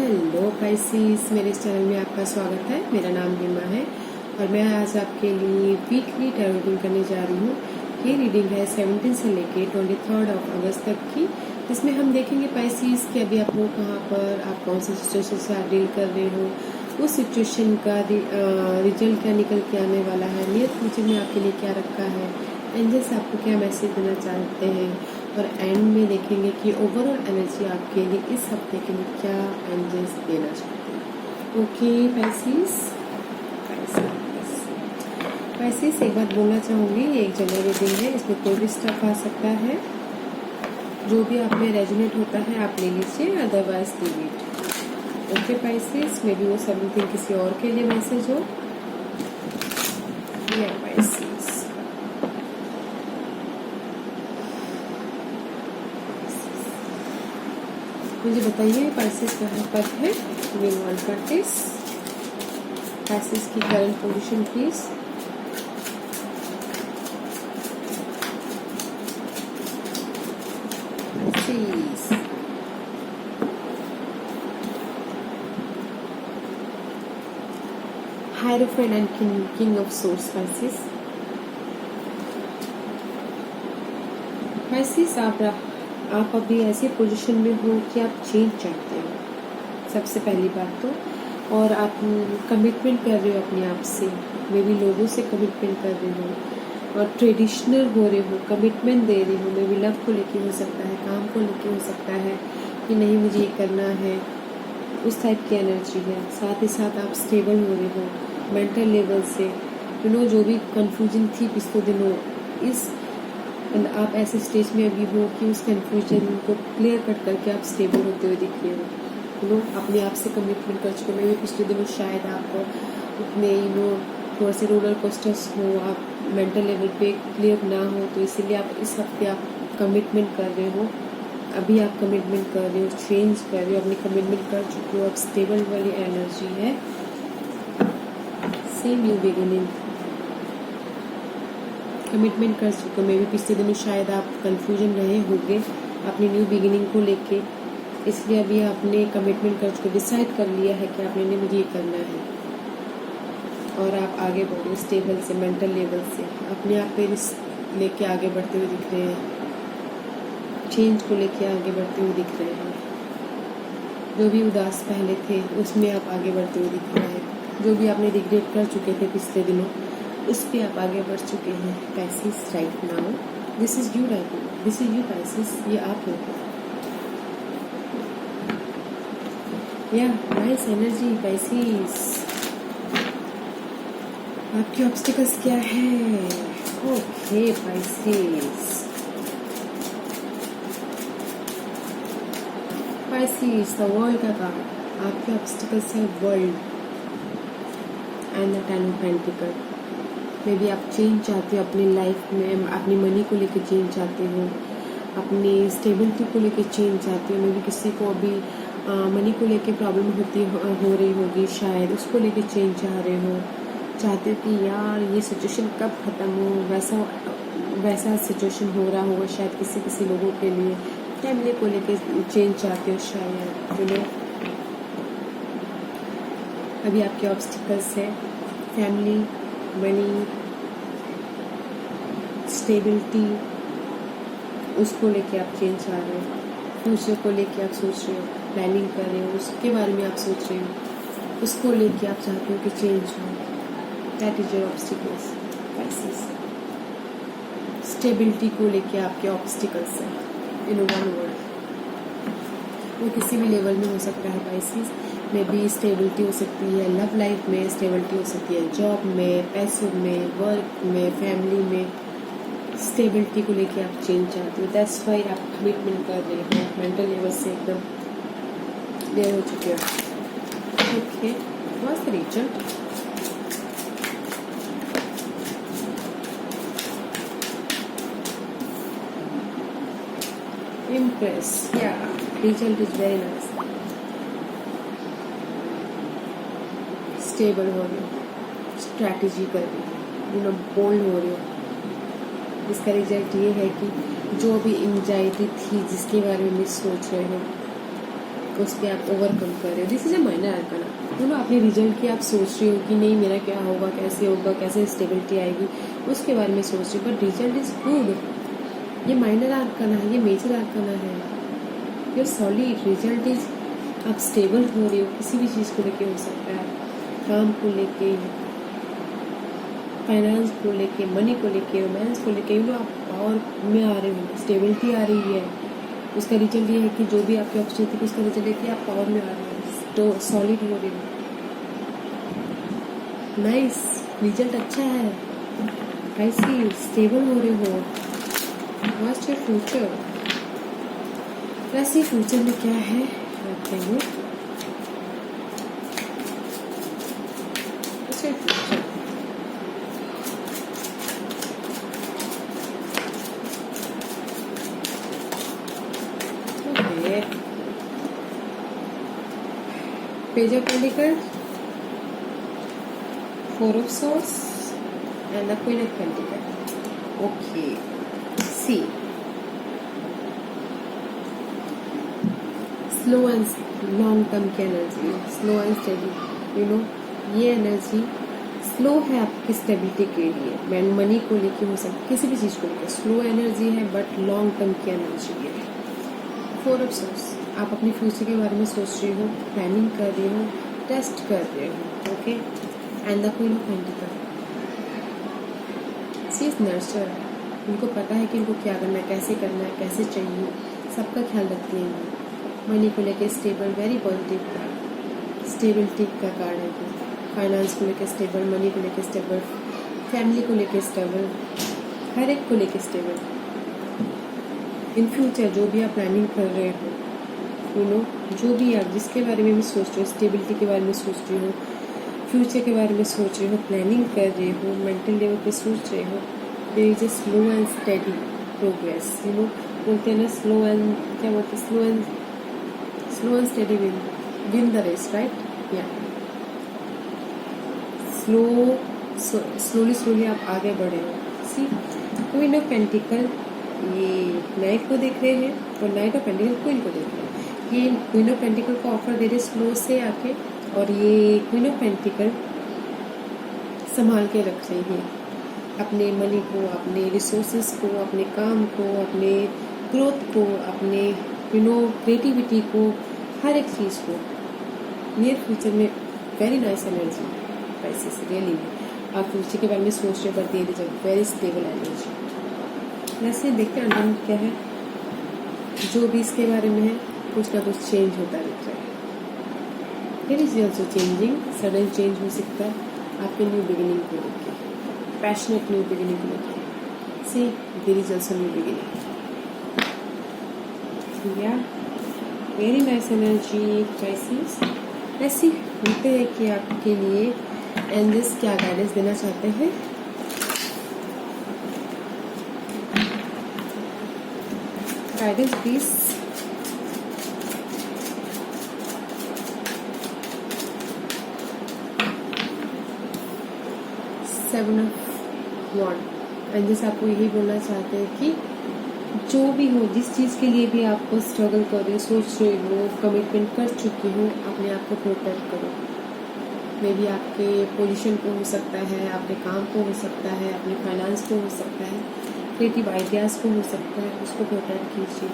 Hello Pisces, मेरे इस channel में आपका स्वागत है। मेरा नाम रीमा है और मैं आज आपके लिए वीकली टैरो रीडिंग करने जा रही हूँ। ये रीडिंग है 17 से लेके 23 अगस्त तक की, जिसमें हम देखेंगे पाइसेस कि अभी आप हो कहाँ पर, आप कौन सी सिचुएशन से आप डील कर रहे हो, उस सिचुएशन का रिजल्ट क्या निकल के आने वाला है, नियर फ्यूचर में आपके लिए क्या रखा है, एंजल्स आपको क्या मैसेज देना चाहते हैं, और एंड में देखेंगे कि ओवरऑल एनर्जी आपके लिए इस हफ्ते के लिए क्या एंजल्स देना चाहते हैं। ओके पाइसेस एक बात बोलना चाहूँगी, ये एक जनरल रीडिंग है, इसमें कोई भी स्टफ आ सकता है। जो भी आप में रेजोनेट होता है आप ले लीजिए, otherwise leave it. Okay Pisces, may be वो समथिंग किसी और के लिए मैसेज हो। या पाइसेस, मुझे बताइए पाइसेस कहाँ पर है। वी वांट प्रैक्टिस पाइसेस की current position please. Hierophant and king of source. Pisces आप अभी ऐसी पोजीशन में हो कि आप चेंज चाहते हो, सबसे पहली बात तो, और आप कमिटमेंट कर रहे हो अपने आप से, मे भी लोगों से कमिटमेंट कर रहे हो और ट्रेडिशनल हो रहे हो, कमिटमेंट दे रहे हो, मे भी लव को लेके हो सकता है, काम को लेके हो सकता है कि नहीं मुझे ये करना है, उस टाइप की एनर्जी है। साथ ही साथ आप स्टेबल हो रहे हो मेंटल लेवल से, जो भी कंफ्यूजन थी पिछले दिनों, इस आप ऐसे स्टेज में अभी हो कि उस कंफ्यूजन को क्लियर कट करके आप स्टेबल होते हुए दिख रहे हो। अपने आप से कमिटमेंट कर चुके हैं। पिछले दिनों शायद आपको उतने थोड़े से रोलर कोस्टर्स हो, आप मेंटल लेवल पे क्लियर ना हो, तो इसीलिए आप इस हफ्ते आप कमिटमेंट कर रहे हो। अभी आप कमिटमेंट कर रहे हो, चेंज कर रहे हो, अपनी कमिटमेंट कर चुके हो, अब स्टेबल वाली एनर्जी है। सेम न्यू बिगिनिंग, कमिटमेंट कर चुके हो। मे भी पिछले दिनों शायद आप कंफ्यूजन रहे होंगे अपनी न्यू बिगिनिंग को लेके, इसलिए अभी आपने कमिटमेंट कर चुके, डिसाइड कर लिया है कि आपने मुझे ये करना है, और आप आगे बढ़ो स्टेबल से, मेंटल लेवल से, अपने आप पे लेके आगे बढ़ते हुए दिख रहे हैं, चेंज को लेके आगे बढ़ते हुए दिख रहे हैं। जो भी उदास पहले थे उसमें आप आगे बढ़ते हुए दिख रहे हैं। जो भी आपने रिग्रेट कर चुके थे पिछले दिनों, उस पे आप आगे बढ़ चुके हैं Pisces right now. This is you right now, this is you Pisces, ये आप हो। Yeah nice energy Pisces. आपके ऑब्स्टिकल्स क्या है? ओके पाइसेस, द वर्ल्ड का कार्ड, आपके ऑब्स्टिकल्स है world and the ten of pentacle. मे भी आप चेंज चाहते हो अपनी लाइफ में, अपनी मनी को लेके चेंज चाहते हो, अपनी स्टेबिलिटी को लेके चेंज चाहते हो। मे भी किसी को अभी मनी को लेके प्रॉब्लम हो रही होगी, शायद उसको लेके चेंज चाह रहे हो, चाहते हो कि यार ये सिचुएशन कब ख़त्म हो। वैसा सिचुएशन हो रहा होगा शायद किसी लोगों के लिए। फैमिली को लेके चेंज चाहते हो शायद, अभी आपके ऑब्स्टिकल्स है फैमिली, मनी, स्टेबिलिटी, उसको लेके आप चेंज चाह रहे हो। फ्यूचर को लेके आप सोच रहे हो, प्लानिंग कर रहे हो, उसके बारे में आप सोच रहे हो, उसको लेके आप चाहते हो कि चेंज हो। That is your obstacles Pisces. Stability को लेके आपके ऑब्स्टिकल्स हैं इन वन वर्ड। वो किसी भी लेवल में हो सकता है पाइसेस। में भी स्टेबिलिटी हो सकती है लव लाइफ में, स्टेबिलिटी हो सकती है जॉब में, पैसों में, वर्क में, फैमिली में। स्टेबिलिटी को लेके आप चेंज चाहते हो, दैट्स व्हाई आप कमिटमेंट कर रहे हो, मेंटल लेवल से एकदम क्लियर हो चुके हो। Okay, what's the result? Impress, yeah, result is very nice. Stable हो रहे हो, स्ट्रैटेजी कर रहे हो, बोल्ड हो रहे हो। इसका रिजल्ट ये है कि जो भी एंजाइटी थी जिसके बारे में सोच रहे हो, उस पर आप ओवरकम कर रहे हो। This is a minor आर्काना। मतलब अपने रिजल्ट की आप सोच रहे हो कि नहीं मेरा क्या होगा, कैसे स्टेबिलिटी आएगी, उसके बारे में सोच रहे हो, बट रिजल्ट इज गुड। ये माइनर आर्काना है, ये मेजर आर्काना है। ये सॉलिड रिजल्ट इज, आप स्टेबल हो रहे हो, किसी भी चीज़ को लेके हो सकता है, काम को लेके, फाइनेंस को लेके, मनी को लेके, रोमांस को लेके, आप पावर में आ रहे हो, स्टेबिलिटी आ रही है। उसका रिजल्ट ये है कि जो भी आपके ऑप्शन थे उसका रिजल्ट है कि आप पावर में आ रहे हो, तो सॉलिड हो रहे हो। नाइस, रिजल्ट अच्छा है, ऐसी स्टेबल हो रहे हो। What's your future? वैसे फ्यूचर में क्या है रखते हैं? Future Page of Pentacles, Four of Swords, and the Queen of Pentacles. Okay, see, slow and long term की एनर्जी, स्लो एंड स्टेडी, ये एनर्जी स्लो है आपकी स्टेबिलिटी के लिए, मनी को लेके हो सकता है, किसी भी चीज़ को लेकर स्लो एनर्जी है, बट लॉन्ग टर्म की एनर्जी है। फोर ऑफ सोर्स, आप अपने फ्यूचर के बारे में सोच रहे हो, प्लानिंग कर रहे हो, टेस्ट कर रहे हो। Okay, and the queen of pentacles, she is nurture, उनको पता है कि इनको क्या करना है, कैसे चाहिए, सबका ख्याल रखती हैं। मनी को लेके stable, very positive card, stability का कार्ड है। फाइनेंस को लेके स्टेबल, मनी को लेके स्टेबल, फैमिली को लेके स्टेबल, हर एक को लेके स्टेबल। इन फ्यूचर जो भी आप प्लानिंग कर रहे हो, जो भी आप जिसके बारे में भी सोच रहे हो, स्टेबिलिटी के बारे में सोच रहे हो, फ्यूचर के बारे में सोच रहे हो, प्लानिंग कर रहे हो, मेंटल लेवल पे सोच रहे हो, there is a slow and steady progress. बोलते हैं ना, slow and steady win the race, right? या स्लोली आप आगे बढ़े हो। सी, क्वीन ऑफ पेंटिकल, ये नाइट को देख रहे हैं और नाइट ऑफ पेंटिकल क्वीन को देख रहे हैं। ये क्वीन ऑफ पेंटिकल को ऑफर दे रहे स्लो से आके, और ये क्वीन ऑफ पेंटिकल संभाल के रख रही है अपने मनी को, अपने रिसोर्सेज को, अपने काम को, अपने ग्रोथ को, अपने क्रिएटिविटी को, हर एक चीज़ को। नियर फ्यूचर में वेरी नाइस एनर्जी, पैसे से रियली आप फ्यूचर के बारे में सोच रहे हो, but there is a very stable energy. वैसे देखते हैं अंदर क्या है, जो भी इसके बारे में है, कुछ ना कुछ चेंज होता दिख रहा है। There is also changing, sudden change हो सकता है आपके न्यू बिगिनिंग को लेकर, पैशनेट न्यू बिगिनिंग को लेकर। See, there is also new beginning. Yeah very nice energy, crisis. ऐसी होते हैं कि आपके लिए एंजल्स क्या गाइडेंस देना चाहते हैं। Guidance please. Seven of wand, angels आपको यही बोलना चाहते हैं कि जो भी हो, जिस चीज़ के लिए भी आपको स्ट्रगल कर रहे हो, सोच रहे हो, कमिटमेंट कर चुकी हो, अपने आप को प्रोटेक्ट करो। मे बी आपके पोजीशन को हो सकता है, आपके काम को हो सकता है, अपने फाइनेंस को हो सकता है, क्रिएटिव आइडियाज़ को हो सकता है, उसको प्रोटेक्ट कीजिए।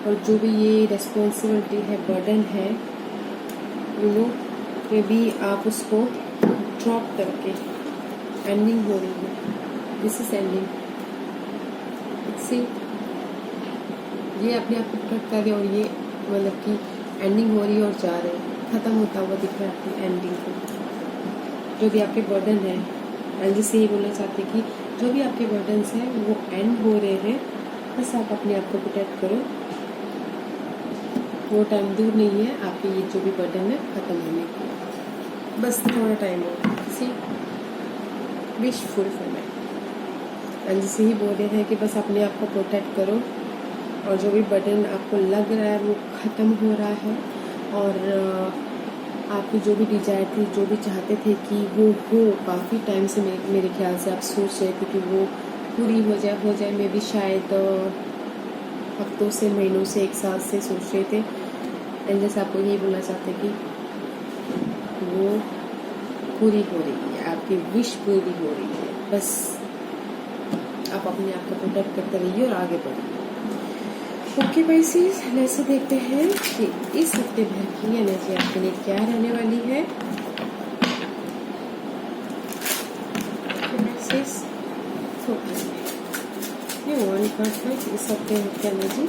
और जो भी ये रिस्पॉन्सिबिलिटी है, बर्डन है, मे बी आप उसको ड्रॉप करके, एंडिंग हो रही है, दिस इज एंडिंग। सी, ये अपने आप को प्रोटेक्ट कर रहे और ये मतलब कि एंडिंग हो रही है और जा रहे हैं, ख़त्म होता हुआ दिख रहा है अपनी एंडिंग को। जो भी आपके बर्डन है, एंड से ये बोलना चाहते हैं कि जो भी आपके बर्डन्स हैं वो एंड हो रहे हैं, बस आप अपने आप को प्रोटेक्ट करो। वो टाइम दूर नहीं है, आपके ये जो भी बर्डन है ख़त्म होने की, बस थोड़ा टाइम हो। सी, विश फुलफिलमेंट, एंड से ही बोल रहे हैं कि बस अपने आप को प्रोटेक्ट करो, और जो भी बर्डन आपको लग रहा है वो ख़त्म हो रहा है, और आपकी जो भी डिजायर थी, जो भी चाहते थे कि वो हो, काफ़ी टाइम से मेरे ख्याल से आप सोच रहे थे कि वो पूरी हो जाए, मे भी शायद हफ्तों से, महीनों से, एक साल से सोच रहे थे, एंजल्स आपको यही बोलना चाहते हैं कि वो पूरी हो रही है, आपकी विश पूरी हो रही है। बस आप अपने आप को प्रोटेक्ट करते रहिए और आगे बढ़िए। ओके पाइसेस, ऐसे देखते हैं कि इस हफ्ते भर की एनर्जी आपके लिए क्या रहने वाली है। पाइसेस ये वन कार्ड है इस हफ्ते की एनर्जी।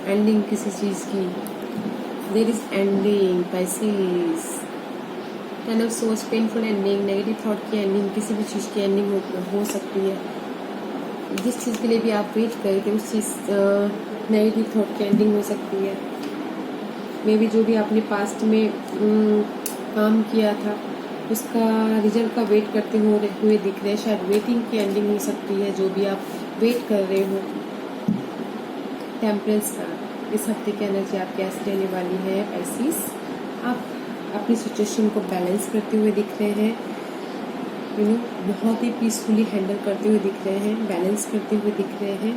एंडिंग किसी चीज की, there is ending pieces, end of सोच पेनफुल एंडिंग, नेगेटिव थॉट की एंडिंग, किसी भी चीज की एंडिंग हो सकती है। जिस चीज के लिए भी आप वेट कर रहे थे उस चीज नेगेटिव थॉट की एंडिंग हो सकती है। मे बी जो भी आपने पास्ट में काम किया था उसका रिजल्ट का वेट करते हुए दिख रहे हैं, शायद वेटिंग की एंडिंग हो सकती है। जो भी आप वेट कर रहे हो, टेम्परेंस का इस हफ्ते की एनर्जी आप कैसे रहने वाली है पाइसेस। आप अपनी सिचुएशन को बैलेंस करते हुए दिख रहे हैं, बहुत ही पीसफुली हैंडल करते हुए दिख रहे हैं, बैलेंस करते हुए दिख रहे हैं,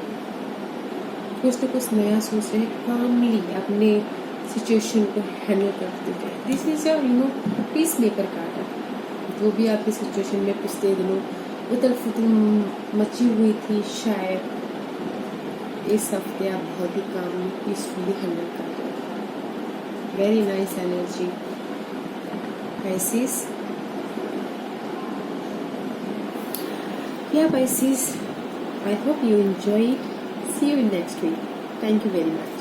कुछ न कुछ नया सोच रहे हैं, कामली अपने सिचुएशन को हैंडल करते हुए। This is a peace maker card है। जो भी आपकी सिचुएशन में पिछले दिनों उथल फुथल मची हुई थी, शायद इस हफ्ते आप बहुत ही कामली पीसफुली हैंडल कर रहे हैं। Very nice energy Pisces. Yeah Pisces, I hope you enjoyed. See you in next week. Thank you very much.